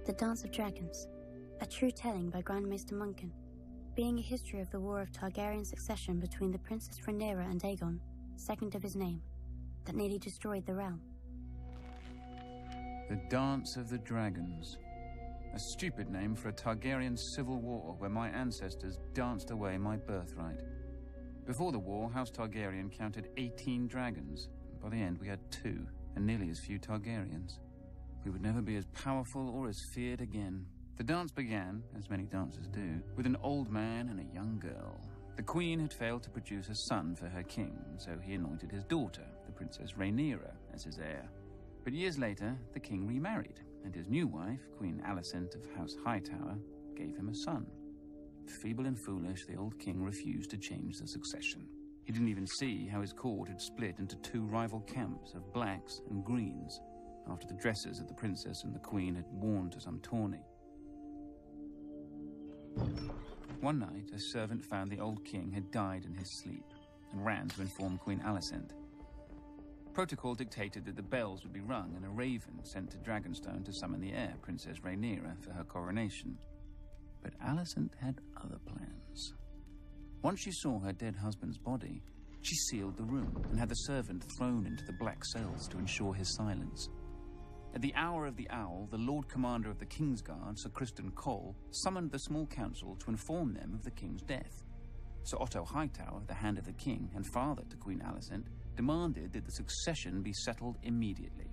The Dance of Dragons, a true telling by Grandmaster Munkin, being a history of the war of Targaryen succession between the Princess Rhaenyra and Aegon, second of his name, that nearly destroyed the realm. The Dance of the Dragons. A stupid name for a Targaryen civil war where my ancestors danced away my birthright. Before the war, House Targaryen counted 18 dragons. By the end, we had 2, and nearly as few Targaryens. We would never be as powerful or as feared again. The dance began, as many dances do, with an old man and a young girl. The queen had failed to produce a son for her king, so he anointed his daughter, the Princess Rhaenyra, as his heir. But years later, the king remarried, and his new wife, Queen Alicent of House Hightower, gave him a son. Feeble and foolish, the old king refused to change the succession. He didn't even see how his court had split into 2 rival camps of blacks and greens, after the dresses that the princess and the queen had worn to some tourney. One night, a servant found the old king had died in his sleep, and ran to inform Queen Alicent. Protocol dictated that the bells would be rung and a raven sent to Dragonstone to summon the heir, Princess Rhaenyra, for her coronation. But Alicent had other plans. Once she saw her dead husband's body, she sealed the room and had the servant thrown into the black cells to ensure his silence. At the hour of the owl, the Lord Commander of the Kingsguard, Sir Criston Cole, summoned the small council to inform them of the king's death. Sir Otto Hightower, the Hand of the King and father to Queen Alicent, demanded that the succession be settled immediately.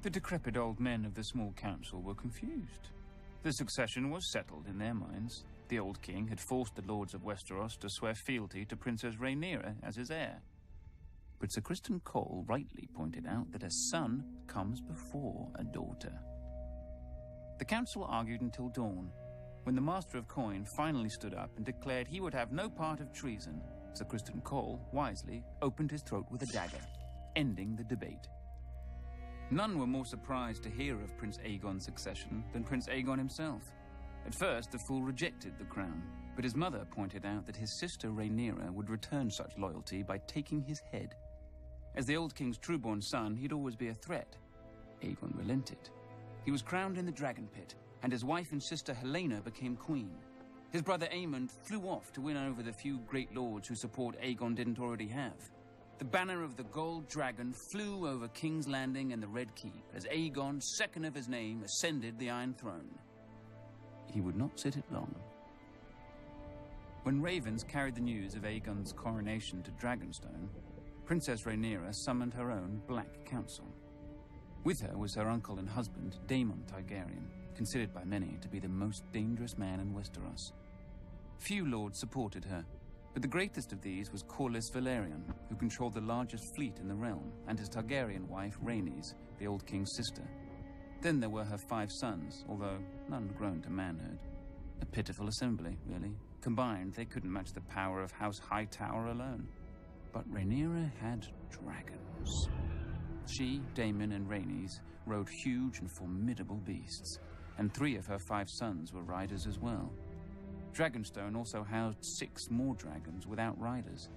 The decrepit old men of the small council were confused. The succession was settled in their minds. The old king had forced the lords of Westeros to swear fealty to Princess Rhaenyra as his heir. But Sir Criston Cole rightly pointed out that a son comes before a daughter. The council argued until dawn, when the Master of Coin finally stood up and declared he would have no part of treason. Sir Criston Cole, wisely, opened his throat with a dagger, ending the debate. None were more surprised to hear of Prince Aegon's succession than Prince Aegon himself. At first, the fool rejected the crown, but his mother pointed out that his sister Rhaenyra would return such loyalty by taking his head. As the old king's trueborn son, he'd always be a threat. Aegon relented. He was crowned in the Dragon Pit, and his wife and sister Helaena became queen. His brother Aemond flew off to win over the few great lords whose support Aegon didn't already have. The banner of the Gold Dragon flew over King's Landing and the Red Keep as Aegon, second of his name, ascended the Iron Throne. He would not sit it long. When ravens carried the news of Aegon's coronation to Dragonstone, Princess Rhaenyra summoned her own Black Council. With her was her uncle and husband, Daemon Targaryen, considered by many to be the most dangerous man in Westeros. Few lords supported her, but the greatest of these was Corlys Velaryon, who controlled the largest fleet in the realm, and his Targaryen wife, Rhaenys, the old king's sister. Then there were her 5 sons, although none grown to manhood. A pitiful assembly, really. Combined, they couldn't match the power of House Hightower alone. But Rhaenyra had dragons. She, Daemon, and Rhaenys rode huge and formidable beasts, and 3 of her 5 sons were riders as well. Dragonstone also housed 6 more dragons without riders.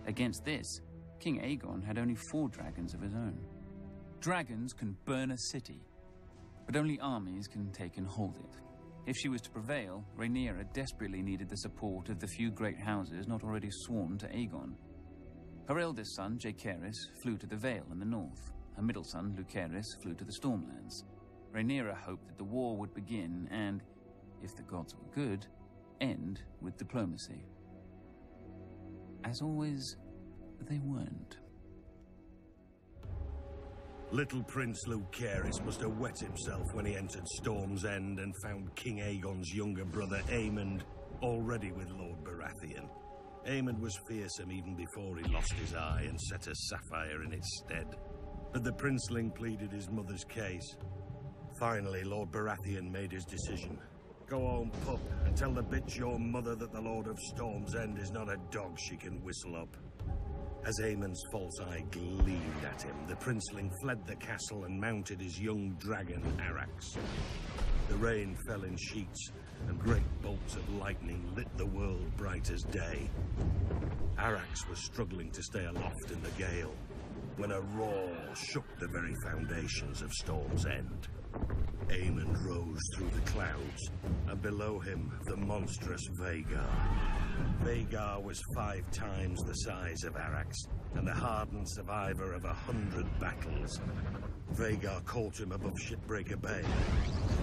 Against this, King Aegon had only 4 dragons of his own. Dragons can burn a city, but only armies can take and hold it. If she was to prevail, Rhaenyra desperately needed the support of the few great houses not already sworn to Aegon. Her eldest son, Jaehaerys, flew to the Vale in the north. Her middle son, Lucerys, flew to the Stormlands. Rhaenyra hoped that the war would begin and, if the gods were good, end with diplomacy. As always, they weren't. Little Prince Lucerys must have wet himself when he entered Storm's End and found King Aegon's younger brother Aemond already with Lord Baratheon. Aemond was fearsome even before he lost his eye and set a sapphire in its stead. But the princeling pleaded his mother's case. Finally, Lord Baratheon made his decision. Go home, pup, and tell the bitch your mother that the Lord of Storm's End is not a dog she can whistle up. As Aemond's false eye gleamed at him, the princeling fled the castle and mounted his young dragon, Arrax. The rain fell in sheets, and great bolts of lightning lit the world bright as day. Arrax was struggling to stay aloft in the gale, when a roar shook the very foundations of Storm's End. Aemond rose through the clouds, and below him, the monstrous Vhagar. Vhagar was 5 times the size of Arrax, and a hardened survivor of 100 battles. Vhagar caught him above Shipbreaker Bay.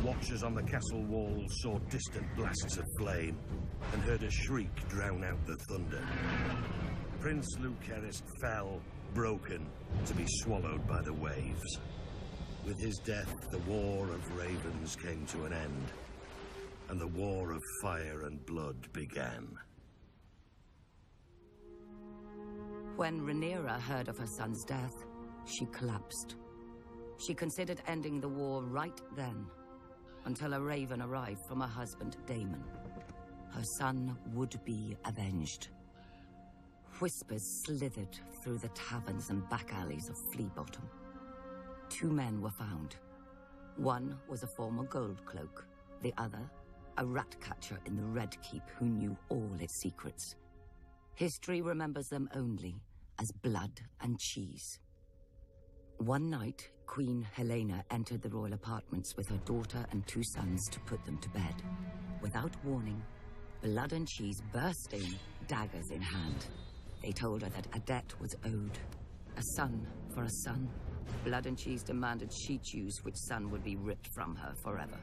Watchers on the castle walls saw distant blasts of flame, and heard a shriek drown out the thunder. Prince Lucerys fell, broken, to be swallowed by the waves. With his death, the War of Ravens came to an end, and the War of Fire and Blood began. When Rhaenyra heard of her son's death, she collapsed. She considered ending the war right then, until a raven arrived from her husband, Daemon. Her son would be avenged. Whispers slithered through the taverns and back alleys of Flea Bottom. 2 men were found. One was a former Goldcloak, the other, a rat-catcher in the Red Keep who knew all its secrets. History remembers them only as blood and cheese. One night, Queen Helaena entered the royal apartments with her daughter and 2 sons to put them to bed. Without warning, Blood and Cheese burst in, daggers in hand. They told her that a debt was owed. A son for a son. Blood and Cheese demanded she choose which son would be ripped from her forever.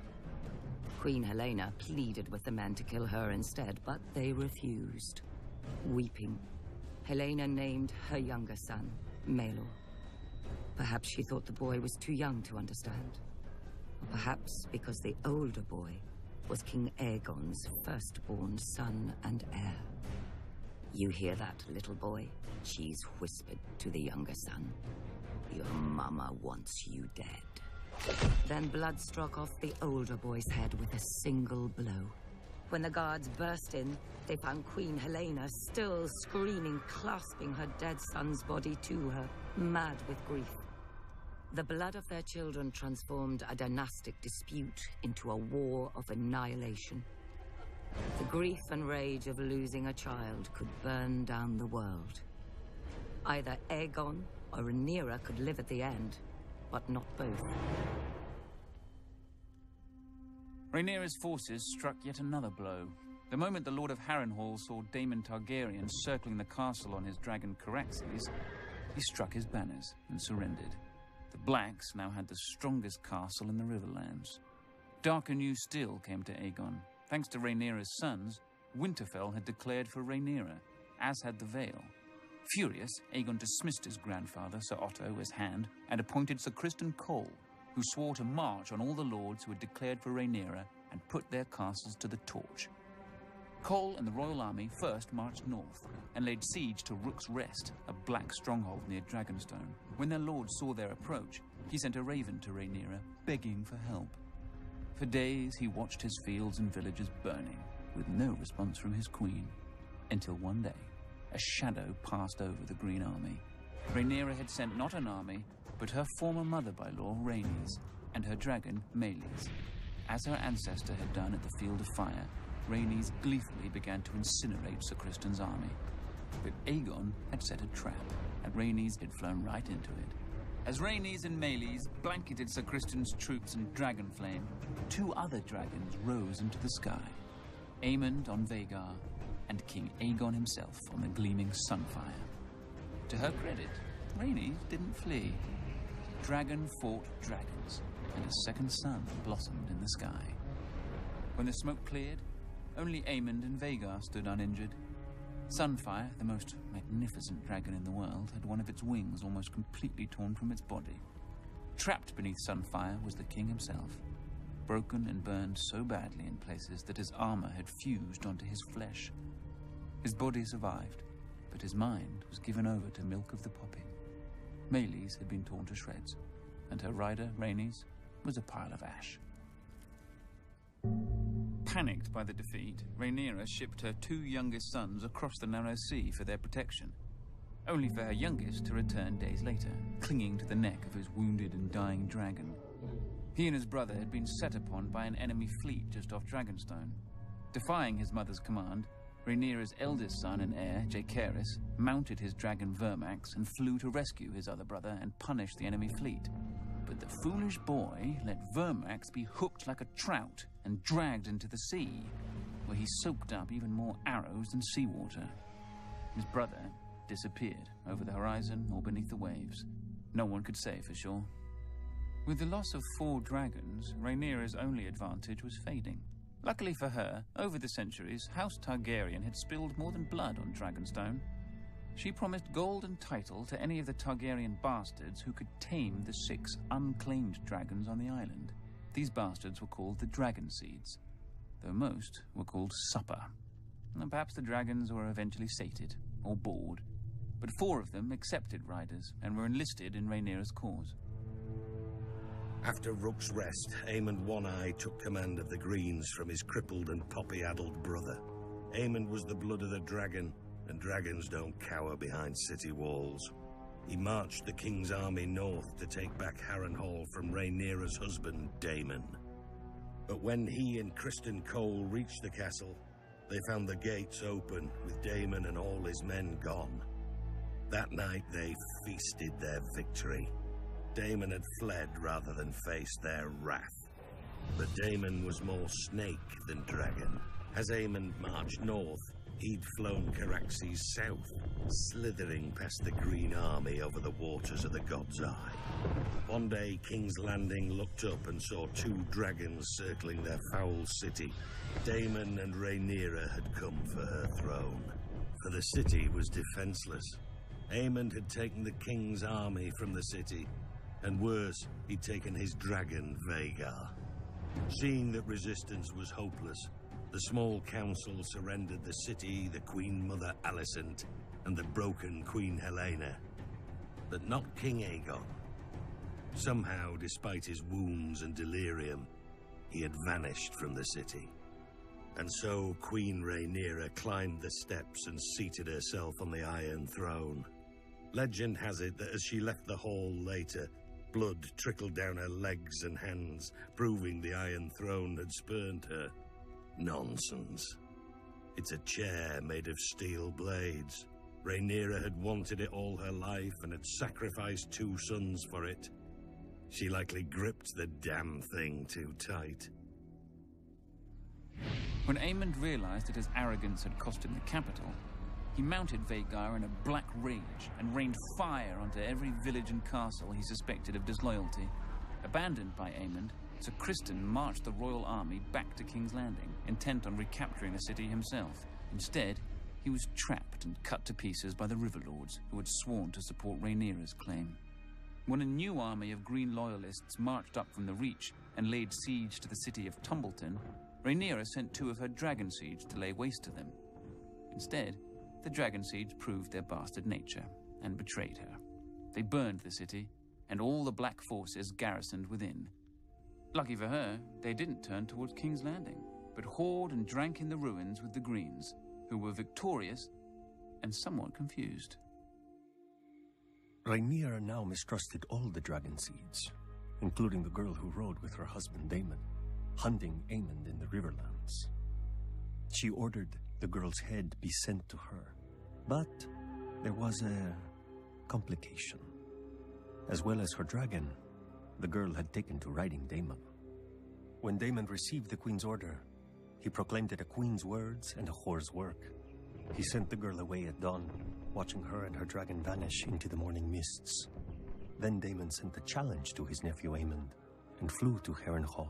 Queen Helaena pleaded with the men to kill her instead, but they refused. Weeping, Helaena named her younger son, Maelor. Perhaps she thought the boy was too young to understand. Or perhaps because the older boy was King Aegon's firstborn son and heir. "You hear that, little boy?" Cheese whispered to the younger son. "Your mama wants you dead." Then Blood struck off the older boy's head with a single blow. When the guards burst in, they found Queen Helaena still screaming, clasping her dead son's body to her, mad with grief. The blood of their children transformed a dynastic dispute into a war of annihilation. The grief and rage of losing a child could burn down the world. Either Aegon or Rhaenyra could live at the end, but not both. Rhaenyra's forces struck yet another blow. The moment the Lord of Harrenhal saw Daemon Targaryen circling the castle on his dragon Caraxes, he struck his banners and surrendered. The Blacks now had the strongest castle in the Riverlands. Darker news still came to Aegon. Thanks to Rhaenyra's sons, Winterfell had declared for Rhaenyra, as had the Vale. Furious, Aegon dismissed his grandfather, Sir Otto, as Hand, and appointed Sir Criston Cole, who swore to march on all the lords who had declared for Rhaenyra and put their castles to the torch. Cole and the royal army first marched north and laid siege to Rook's Rest, a black stronghold near Dragonstone. When their lord saw their approach, he sent a raven to Rhaenyra, begging for help. For days he watched his fields and villages burning, with no response from his queen, until one day, a shadow passed over the Green Army. Rhaenyra had sent not an army, but her former mother-by-law, Rhaenys, and her dragon, Meleys. As her ancestor had done at the Field of Fire, Rhaenys gleefully began to incinerate Sir Criston's army. But Aegon had set a trap, and Rhaenys had flown right into it. As Rhaenys and Meleys blanketed Sir Criston's troops in dragonflame, 2 other dragons rose into the sky. Aemond on Vhagar, and King Aegon himself on the gleaming Sunfire. To her credit, Rhaenys didn't flee. Dragon fought dragons, and a second sun blossomed in the sky. When the smoke cleared, only Aemond and Vhagar stood uninjured. Sunfire, the most magnificent dragon in the world, had one of its wings almost completely torn from its body. Trapped beneath Sunfire was the king himself, broken and burned so badly in places that his armor had fused onto his flesh. His body survived, but his mind was given over to milk of the poppy. Meleys had been torn to shreds, and her rider, Rhaenys, was a pile of ash. Panicked by the defeat, Rhaenyra shipped her 2 youngest sons across the narrow sea for their protection, only for her youngest to return days later, clinging to the neck of his wounded and dying dragon. He and his brother had been set upon by an enemy fleet just off Dragonstone. Defying his mother's command, Rhaenyra's eldest son and heir, Jaehaerys, mounted his dragon Vermax and flew to rescue his other brother and punish the enemy fleet. But the foolish boy let Vermax be hooked like a trout and dragged into the sea, where he soaked up even more arrows than seawater. His brother disappeared over the horizon or beneath the waves. No one could say for sure. With the loss of 4 dragons, Rhaenyra's only advantage was fading. Luckily for her, over the centuries, House Targaryen had spilled more than blood on Dragonstone. She promised gold and title to any of the Targaryen bastards who could tame the 6 unclaimed dragons on the island. These bastards were called the Dragonseeds, though most were called Supper. And perhaps the dragons were eventually sated, or bored, but 4 of them accepted riders and were enlisted in Rhaenyra's cause. After Rook's Rest, Aemond One-Eye took command of the Greens from his crippled and poppy-addled brother. Aemond was the blood of the dragon, and dragons don't cower behind city walls. He marched the king's army north to take back Harrenhal from Rhaenyra's husband, Daemon. But when he and Criston Cole reached the castle, they found the gates open, with Daemon and all his men gone. That night they feasted their victory. Daemon had fled rather than face their wrath. But Daemon was more snake than dragon. As Aemond marched north, he'd flown Caraxes south, slithering past the Green Army over the waters of the God's Eye. One day, King's Landing looked up and saw 2 dragons circling their foul city. Daemon and Rhaenyra had come for her throne, for the city was defenseless. Aemond had taken the king's army from the city, and worse, he'd taken his dragon, Vhagar. Seeing that resistance was hopeless, the small council surrendered the city, the Queen Mother Alicent, and the broken Queen Helena. But not King Aegon. Somehow, despite his wounds and delirium, he had vanished from the city. And so Queen Rhaenyra climbed the steps and seated herself on the Iron Throne. Legend has it that as she left the hall later, blood trickled down her legs and hands, proving the Iron Throne had spurned her. Nonsense. It's a chair made of steel blades. Rhaenyra had wanted it all her life and had sacrificed 2 sons for it. She likely gripped the damn thing too tight. When Aemond realized that his arrogance had cost him the capital, he mounted Vhagar in a black rage and rained fire onto every village and castle he suspected of disloyalty. Abandoned by Aemond, Sir Criston marched the royal army back to King's Landing, intent on recapturing the city himself. Instead, he was trapped and cut to pieces by the Riverlords, who had sworn to support Rhaenyra's claim. When a new army of Green Loyalists marched up from the Reach and laid siege to the city of Tumbleton, Rhaenyra sent 2 of her Dragonseeds to lay waste to them. Instead, the Dragonseeds proved their bastard nature and betrayed her. They burned the city, and all the Black forces garrisoned within. Lucky for her, they didn't turn towards King's Landing, but whored and drank in the ruins with the Greens, who were victorious and somewhat confused. Rhaenyra now mistrusted all the Dragonseeds, including the girl who rode with her husband Daemon, hunting Aemond in the Riverlands. She ordered the girl's head be sent to her, but there was a complication. As well as her dragon, the girl had taken to riding Daemon. When Daemon received the queen's order, he proclaimed it a queen's words and a whore's work. He sent the girl away at dawn, watching her and her dragon vanish into the morning mists. Then Daemon sent a challenge to his nephew Aemond and flew to Harrenhal,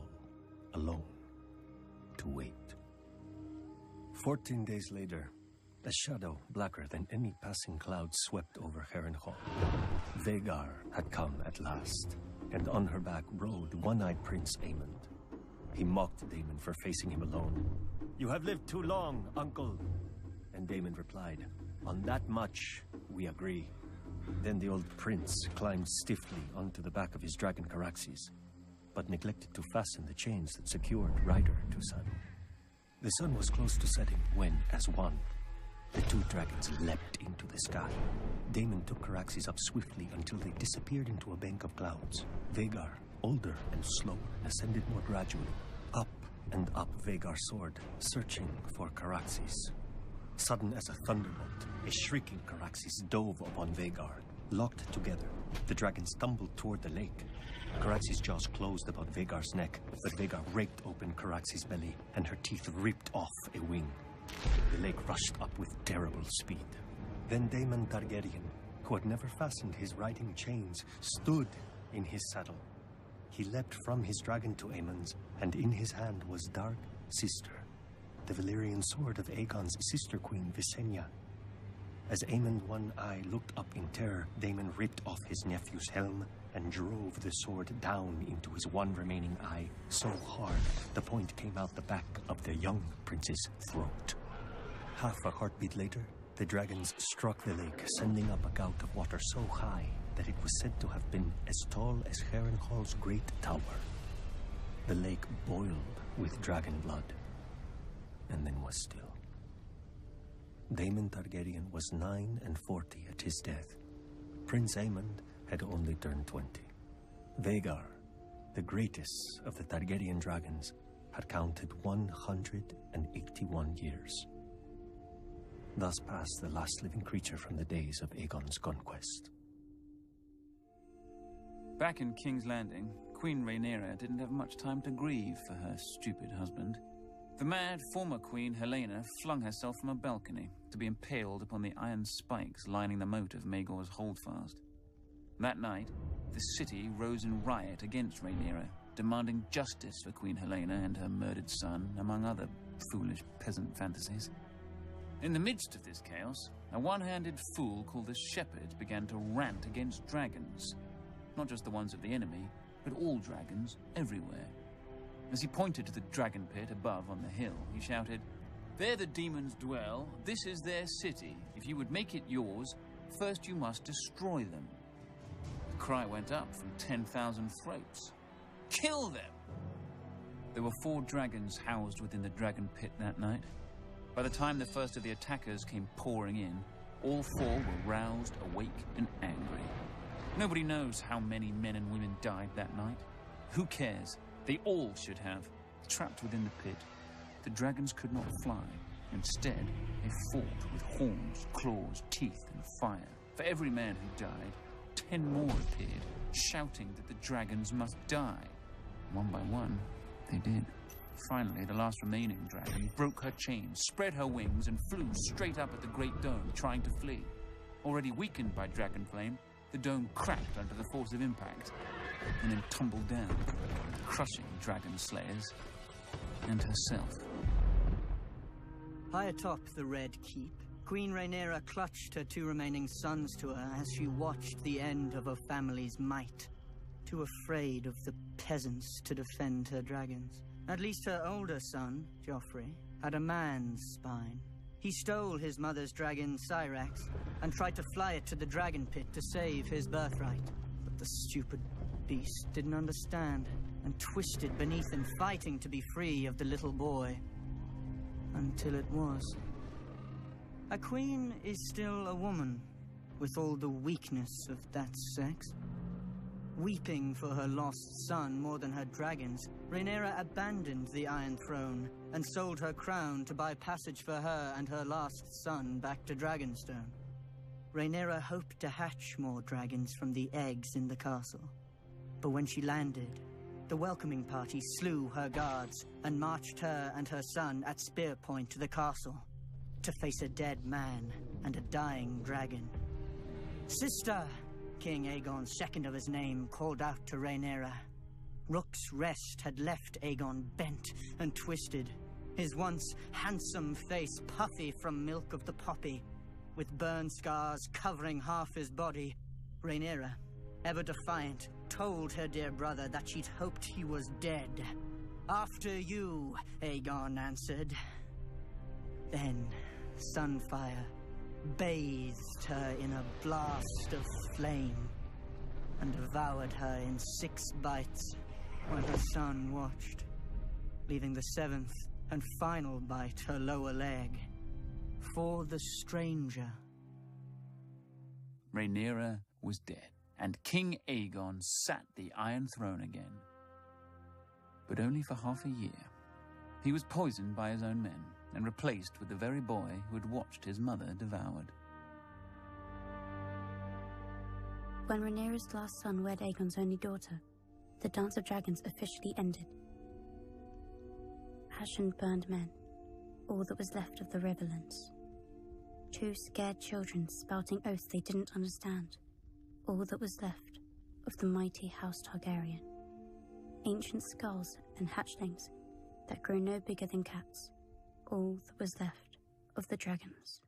alone, to wait. 14 days later, a shadow blacker than any passing cloud swept over Harrenhal. Vhagar had come at last, and on her back rode one-eyed Prince Aemond. He mocked Daemon for facing him alone. "You have lived too long, uncle." And Daemon replied, "On that much, we agree." Then the old prince climbed stiffly onto the back of his dragon Caraxes, but neglected to fasten the chains that secured rider to sun. The sun was close to setting when, as one, the 2 dragons leapt into the sky. Daemon took Caraxes up swiftly until they disappeared into a bank of clouds. Vhagar, older and slow, ascended more gradually. Up and up Vhagar soared, searching for Caraxes. Sudden as a thunderbolt, a shrieking Caraxes dove upon Vhagar. Locked together, The dragon stumbled toward the lake. Caraxes' jaws closed about Vhagar's neck, but Vhagar raked open Caraxes' belly, and her teeth ripped off a wing. The lake rushed up with terrible speed. Then Daemon Targaryen, who had never fastened his riding chains, stood in his saddle. He leapt from his dragon to Aemon's, and in his hand was Dark Sister, the Valyrian sword of Aegon's sister queen, Visenya. As Aemon One Eye looked up in terror, Daemon ripped off his nephew's helm and drove the sword down into his one remaining eye so hard the point came out the back of the young prince's throat. Half a heartbeat later, the dragons struck the lake, sending up a gout of water so high that it was said to have been as tall as Harrenhal's great tower. The lake boiled with dragon blood, and then was still. Daemon Targaryen was 49 at his death. Prince Aemond had only turned 20. Vhagar, the greatest of the Targaryen dragons, had counted 181 years. Thus passed the last living creature from the days of Aegon's conquest. Back in King's Landing, Queen Rhaenyra didn't have much time to grieve for her stupid husband. The mad former queen, Helaena, flung herself from a balcony to be impaled upon the iron spikes lining the moat of Maegor's holdfast. That night, the city rose in riot against Rhaenyra, demanding justice for Queen Helaena and her murdered son, among other foolish peasant fantasies. In the midst of this chaos, a one-handed fool called the Shepherd began to rant against dragons. Not just the ones of the enemy, but all dragons everywhere. As he pointed to the dragon pit above on the hill, he shouted, "There the demons dwell, this is their city. If you would make it yours, first you must destroy them." The cry went up from 10,000 throats. "Kill them!" There were 4 dragons housed within the dragon pit that night. By the time the first of the attackers came pouring in, all 4 were roused, awake, and angry. Nobody knows how many men and women died that night. Who cares? They all should have. Trapped within the pit, the dragons could not fly. Instead, they fought with horns, claws, teeth, and fire. For every man who died, 10 more appeared, shouting that the dragons must die. One by one, they did. Finally, the last remaining dragon broke her chains, spread her wings, and flew straight up at the Great Dome, trying to flee. Already weakened by dragon flame, the dome cracked under the force of impact, and then tumbled down, crushing dragon slayers and herself. High atop the Red Keep, Queen Rhaenyra clutched her 2 remaining sons to her as she watched the end of her family's might, too afraid of the peasants to defend her dragons. At least her older son, Joffrey, had a man's spine. He stole his mother's dragon, Syrax, and tried to fly it to the dragon pit to save his birthright. But the stupid beast didn't understand, and twisted beneath him, fighting to be free of the little boy. Until it was. A queen is still a woman, with all the weakness of that sex. Weeping for her lost son more than her dragons, Rhaenyra abandoned the Iron Throne and sold her crown to buy passage for her and her last son back to Dragonstone. Rhaenyra hoped to hatch more dragons from the eggs in the castle. But when she landed, the welcoming party slew her guards and marched her and her son at spear point to the castle to face a dead man and a dying dragon. "Sister!" King Aegon, second of his name, called out to Rhaenyra. Rook's Rest had left Aegon bent and twisted, his once handsome face puffy from milk of the poppy, with burn scars covering half his body. Rhaenyra, ever defiant, told her dear brother that she'd hoped he was dead. "After you," Aegon answered. Then Sunfire bathed her in a blast of flame and devoured her in 6 bites when her son watched, leaving the 7th and final bite her lower leg for the stranger. Rhaenyra was dead, and King Aegon sat the Iron Throne again. But only for half a year. He was poisoned by his own men, and replaced with the very boy who had watched his mother devoured. When Rhaenyra's last son wed Aegon's only daughter, the Dance of Dragons officially ended. Ashen burned men, all that was left of the Riverlands. 2 scared children spouting oaths they didn't understand, all that was left of the mighty House Targaryen. Ancient skulls and hatchlings that grew no bigger than cats, all that was left of the dragons.